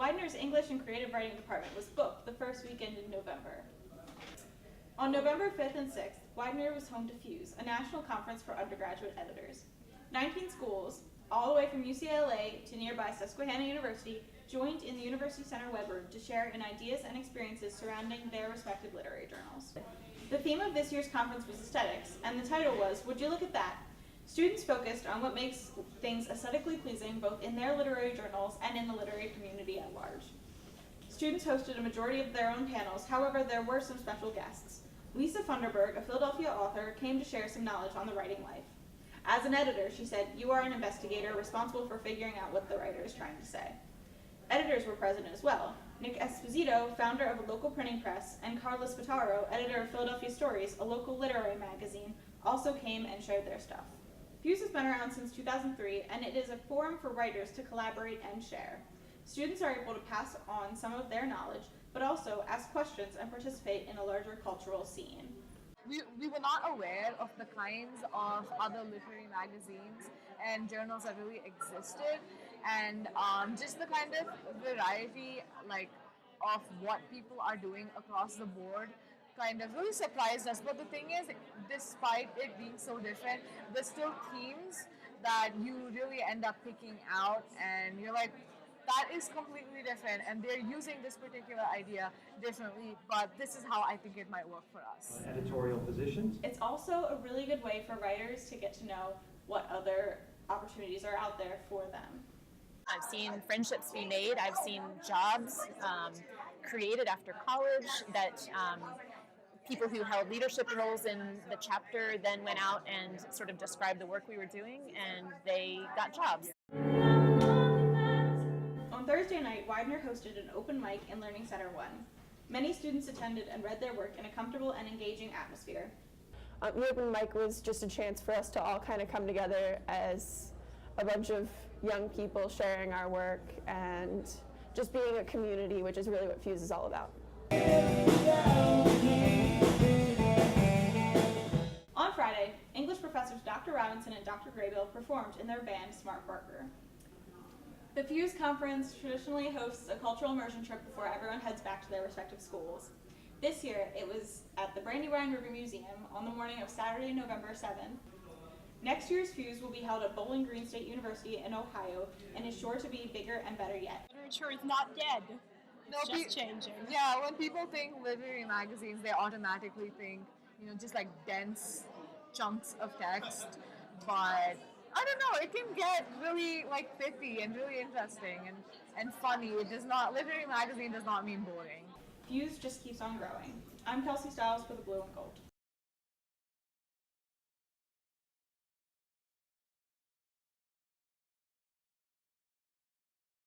Widener's English and Creative Writing department was booked the first weekend in November. On November 5th and 6th, Widener was home to Fuse, a national conference for undergraduate editors. 19 schools, all the way from UCLA to nearby Susquehanna University, joined in the University Center web room to share in ideas and experiences surrounding their respective literary journals. The theme of this year's conference was aesthetics, and the title was, "Would You Look at That?" Students focused on what makes things aesthetically pleasing both in their literary journals and in the literary community at large. Students hosted a majority of their own panels, however there were some special guests. Lisa Funderburg, a Philadelphia author, came to share some knowledge on the writing life. As an editor, she said, "You are an investigator responsible for figuring out what the writer is trying to say." Editors were present as well. Nick Esposito, founder of a local printing press, and Carla Spataro, editor of Philadelphia Stories, a local literary magazine, also came and shared their stuff. Fuse has been around since 2003, and it is a forum for writers to collaborate and share. Students are able to pass on some of their knowledge, but also ask questions and participate in a larger cultural scene. We were not aware of the kinds of other literary magazines and journals that really existed, and just the kind of variety of what people are doing across the board kind of really surprised us. But the thing is, despite it being so different, there's still themes that you really end up picking out, and you're like, that is completely different, and they're using this particular idea differently, but this is how I think it might work for us. Editorial positions. It's also a really good way for writers to get to know what other opportunities are out there for them. I've seen friendships be made. I've seen jobs created after college that people who held leadership roles in the chapter then went out and sort of described the work we were doing, and they got jobs. On Thursday night, Widener hosted an open mic in Learning Center 1. Many students attended and read their work in a comfortable and engaging atmosphere. The open mic was just a chance for us to all kind of come together as a bunch of young people sharing our work and just being a community, which is really what Fuse is all about. On Friday, English professors Dr. Robinson and Dr. Graybill performed in their band Smart Parker. The Fuse Conference traditionally hosts a cultural immersion trip before everyone heads back to their respective schools. This year, it was at the Brandywine River Museum on the morning of Saturday, November 7th. Next year's Fuse will be held at Bowling Green State University in Ohio and is sure to be bigger and better yet. Literature is not dead. It's just changing. Yeah, when people think literary magazines, they automatically think, just like dense chunks of text, but I don't know, it can get really pithy and really interesting and funny. Literary magazine does not mean boring. Fuse just keeps on growing. I'm Kelsey Stiles for the Blue and Gold.